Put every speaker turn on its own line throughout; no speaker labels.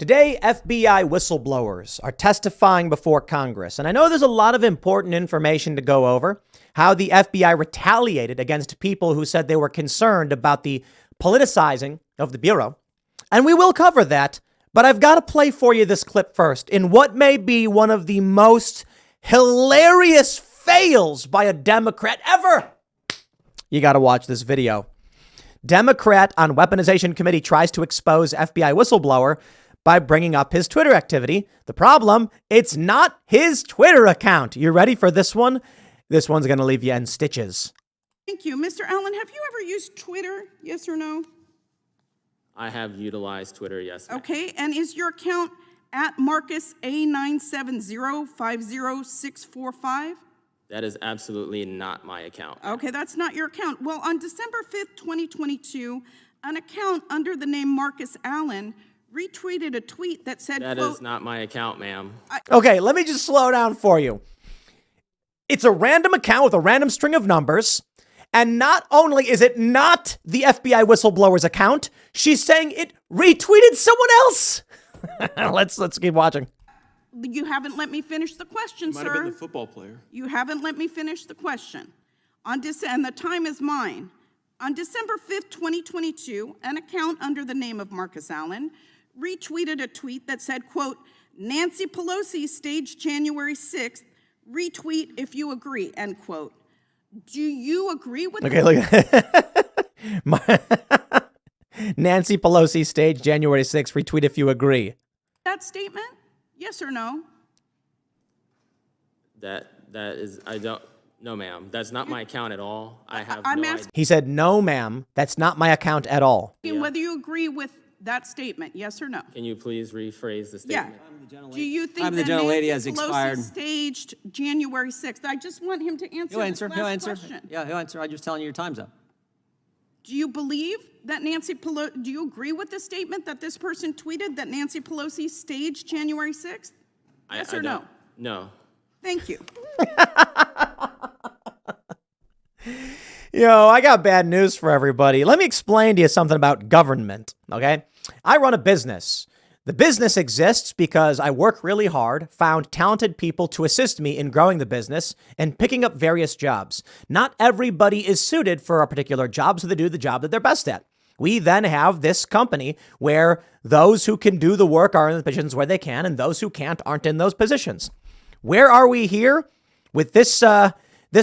Today, FBI whistleblowers are testifying before Congress, and I know there's a lot of important information to go over. How the FBI retaliated against people who said they were concerned about the politicizing of the Bureau. And we will cover that, but I've got to play for you this clip first in what may be one of the most hilarious fails by a Democrat ever. You got to watch this video. Democrat on Weaponization Committee tries to expose FBI whistleblower by bringing up his Twitter activity. The problem, it's not his Twitter account. You ready for this one? This one's going to leave you in stitches.
Thank you. Mr. Allen, have you ever used Twitter? Yes or no?
I have utilized Twitter, yes.
Okay, and is your account at Marcus A970-50645?
That is absolutely not my account.
Okay, that's not your account. Well, on December 5th, 2022, an account under the name Marcus Allen retweeted a tweet that said,
That
quote,
is not my account, ma'am.
Okay, let me just slow down for you. It's a random account with a random string of numbers. And not only is it not the FBI whistleblower's account, she's saying it retweeted someone else. Let's keep watching.
You haven't let me finish the question,
Might
sir.
have been the football player.
You haven't let me finish the question. And the time is mine. On December 5th, 2022, an account under the name of Marcus Allen retweeted a tweet that said, quote, Nancy Pelosi staged January 6th, retweet if you agree, end quote. Do you agree with
Okay, look at Nancy Pelosi staged January 6th, retweet if you agree.
that statement? Yes or no?
That is, I don't, no ma'am. That's not my account at all. I have
I'm
no
asking-
idea.
He said, no, ma'am, that's not my account at all.
Whether you agree with that statement, yes or no?
Can you please rephrase the
Yeah.
statement?
Do you think
Time of the
that
gentlelady
Nancy
has
Pelosi
expired.
staged January 6th? I just want him to answer
He'll answer.
this
He'll
last
answer.
question.
Yeah, he'll answer. I'm just telling you your time's up.
Do you believe that Nancy Pelosi, do you agree with the statement that this person tweeted that Nancy Pelosi staged January 6th? Yes or no?
don't- No.
Thank you.
Yo, I got bad news for everybody. Let me explain to you something about government, okay? I run a business. The business exists because I work really hard, found talented people to assist me in growing the business and picking up various jobs. Not everybody is suited for a particular job, so they do the job that they're best at. We then have this company where those who can do the work are in the positions where they can, and those who can't aren't in those positions. Where are we here with this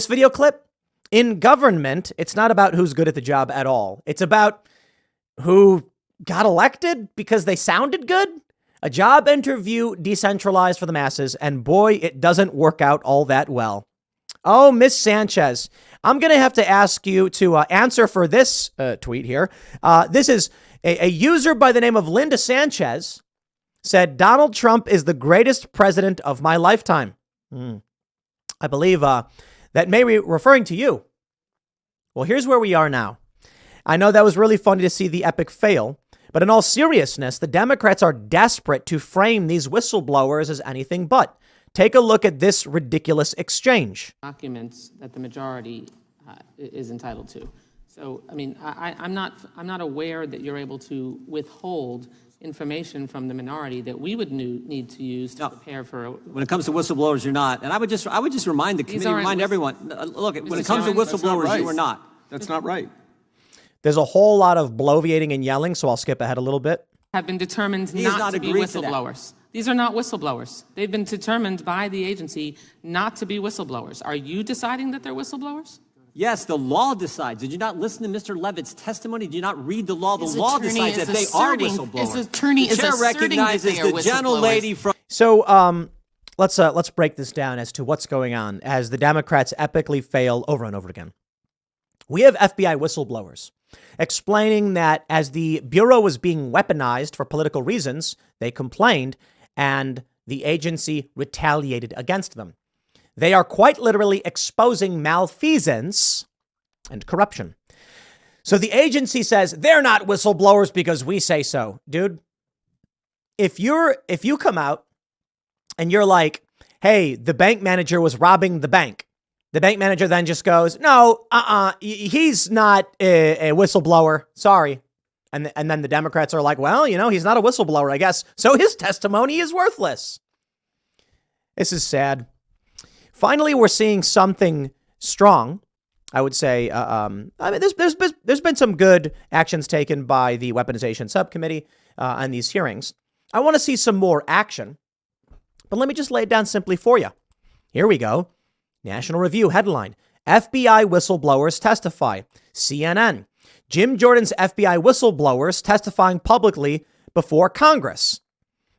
video clip? In government, it's not about who's good at the job at all. It's about who got elected because they sounded good. A job interview decentralized for the masses, and boy, it doesn't work out all that well. Oh, Miss Sanchez, I'm going to have to ask you to answer for this tweet here. This is a user by the name of Linda Sanchez said, Donald Trump is the greatest president of my lifetime. I believe that may be referring to you. Well, here's where we are now. I know that was really funny to see the epic fail, but in all seriousness, the Democrats are desperate to frame these whistleblowers as anything but. Take a look at this ridiculous exchange.
Documents that the majority is entitled to. So, I mean, I'm not aware that you're able to withhold information from the minority that we would need to use to prepare for a...
When it comes to whistleblowers, you're not. And I would just remind the committee, remind everyone. Look, when it comes to whistleblowers, you are not.
That's not right.
There's a whole lot of bloviating and yelling, so I'll skip ahead a little bit.
Have been determined
He has
not
not
to be
agreed to that.
whistleblowers. These are not whistleblowers. They've been determined by the agency not to be whistleblowers. Are you deciding that they're whistleblowers?
Yes, the law decides. Did you not listen to Mr. Levitt's testimony? Did you not read the law? The
His
law
attorney
decides
is
that they are
asserting-
whistleblowers.
his attorney
the
is
chair
asserting that
recognizes
they are
the gentlelady from...
So let's break this down as to what's going on as the Democrats epically fail over and over again. We have FBI whistleblowers explaining that as the Bureau was being weaponized for political reasons, they complained and the agency retaliated against them. They are quite literally exposing malfeasance and corruption. So the agency says they're not whistleblowers because we say so. Dude, if you come out and you're like, hey, the bank manager was robbing the bank. The bank manager then just goes, no, he's not a whistleblower. Sorry. And then the Democrats are like, well, he's not a whistleblower, I guess, so his testimony is worthless. This is sad. Finally, we're seeing something strong. I would say, there's been some good actions taken by the weaponization subcommittee on these hearings. I want to see some more action, but let me just lay it down simply for you. Here we go. National Review headline: FBI whistleblowers testify. CNN: Jim Jordan's FBI whistleblowers testifying publicly before Congress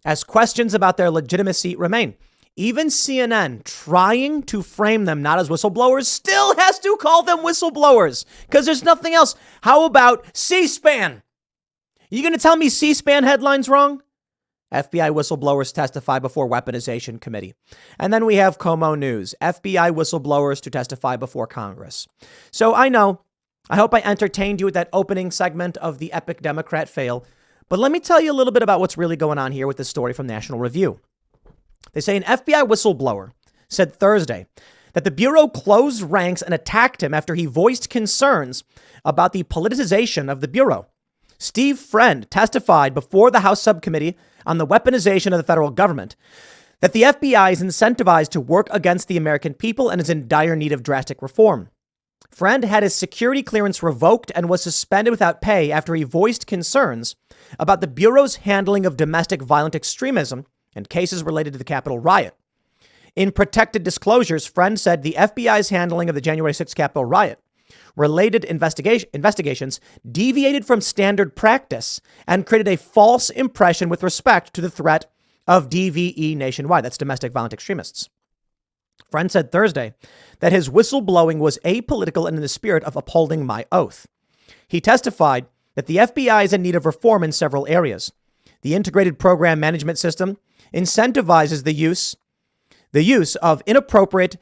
as questions about their legitimacy remain. Even CNN, trying to frame them not as whistleblowers, still has to call them whistleblowers because there's nothing else. How about C-SPAN? You going to tell me C-SPAN headline's wrong? FBI whistleblowers testify before weaponization committee. And then we have Como News, FBI whistleblowers to testify before Congress. So I hope I entertained you with that opening segment of the epic Democrat fail. But let me tell you a little bit about what's really going on here with this story from National Review. They say an FBI whistleblower said Thursday that the Bureau closed ranks and attacked him after he voiced concerns about the politicization of the Bureau. Steve Friend testified before the House subcommittee on the weaponization of the federal government that the FBI is incentivized to work against the American people and is in dire need of drastic reform. Friend had his security clearance revoked and was suspended without pay after he voiced concerns about the Bureau's handling of domestic violent extremism and cases related to the Capitol riot. In protected disclosures, Friend said the FBI's handling of the January 6th Capitol riot related investigations deviated from standard practice and created a false impression with respect to the threat of DVE nationwide. That's domestic violent extremists. Friend said Thursday that his whistleblowing was apolitical and in the spirit of upholding my oath. He testified that the FBI is in need of reform in several areas. The integrated program management system incentivizes the use of inappropriate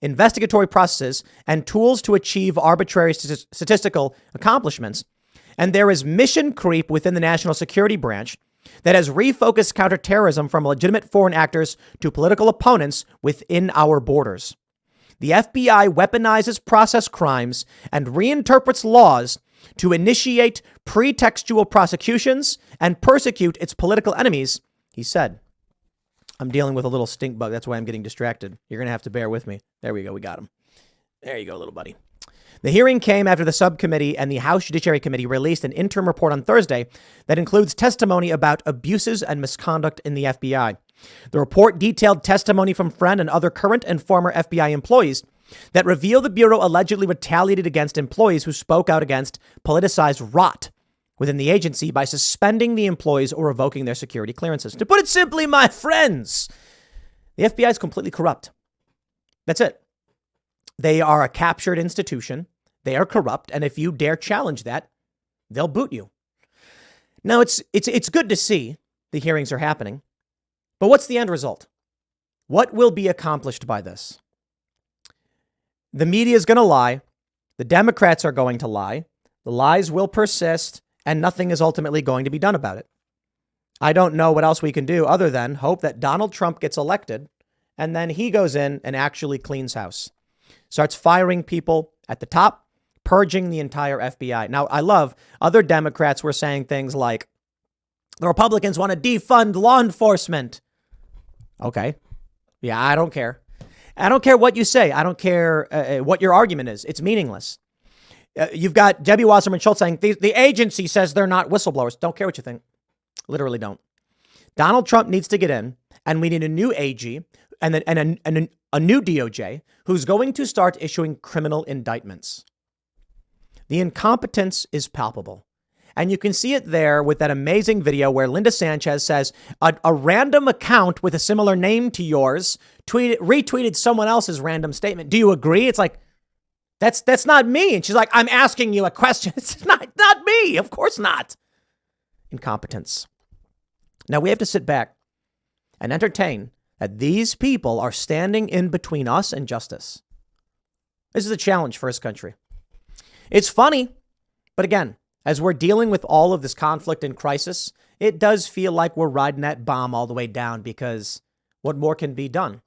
investigatory processes and tools to achieve arbitrary statistical accomplishments. And there is mission creep within the national security branch that has refocused counterterrorism from legitimate foreign actors to political opponents within our borders. The FBI weaponizes process crimes and reinterprets laws to initiate pretextual prosecutions and persecute its political enemies, he said. I'm dealing with a little stink bug. That's why I'm getting distracted. You're going to have to bear with me. There we go. We got him. There you go, little buddy. The hearing came after the subcommittee and the House Judiciary Committee released an interim report on Thursday that includes testimony about abuses and misconduct in the FBI. The report detailed testimony from Friend and other current and former FBI employees that reveal the Bureau allegedly retaliated against employees who spoke out against politicized rot within the agency by suspending the employees or revoking their security clearances. To put it simply, my friends, the FBI is completely corrupt. That's it. They are a captured institution. They are corrupt. And if you dare challenge that, they'll boot you. Now, it's good to see the hearings are happening. But what's the end result? What will be accomplished by this? The media is going to lie. The Democrats are going to lie. The lies will persist, and nothing is ultimately going to be done about it. I don't know what else we can do other than hope that Donald Trump gets elected, and then he goes in and actually cleans house. Starts firing people at the top, purging the entire FBI. Now, I love other Democrats were saying things like, the Republicans want to defund law enforcement. Okay. Yeah, I don't care. I don't care what you say. I don't care what your argument is. It's meaningless. You've got Debbie Wasserman Schultz saying the agency says they're not whistleblowers. Don't care what you think. Literally don't. Donald Trump needs to get in, and we need a new AG and a new DOJ who's going to start issuing criminal indictments. The incompetence is palpable. And you can see it there with that amazing video where Linda Sanchez says a random account with a similar name to yours retweeted someone else's random statement. Do you agree? It's like, that's not me. And she's like, I'm asking you a question. It's not me. Of course not. Incompetence. Now we have to sit back and entertain that these people are standing in between us and justice. This is a challenge for this country. It's funny, but again, as we're dealing with all of this conflict and crisis, it does feel like we're riding that bomb all the way down because what more can be done?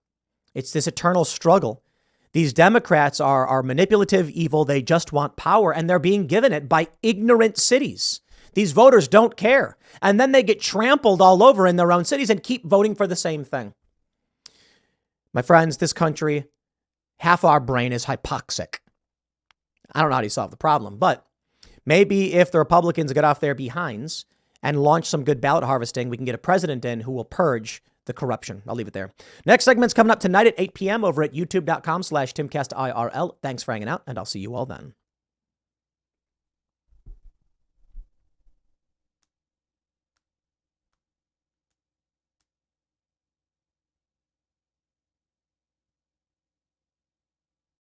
It's this eternal struggle These Democrats are manipulative, evil. They just want power, and they're being given it by ignorant cities. These voters don't care. And then they get trampled all over in their own cities and keep voting for the same thing. My friends, this country, half our brain is hypoxic. I don't know how to solve the problem, but maybe if the Republicans get off their behinds and launch some good ballot harvesting, we can get a president in who will purge the corruption. I'll leave it there. Next segment's coming up tonight at 8 p.m. over at youtube.com/TimcastIRL. Thanks for hanging out, and I'll see you all then.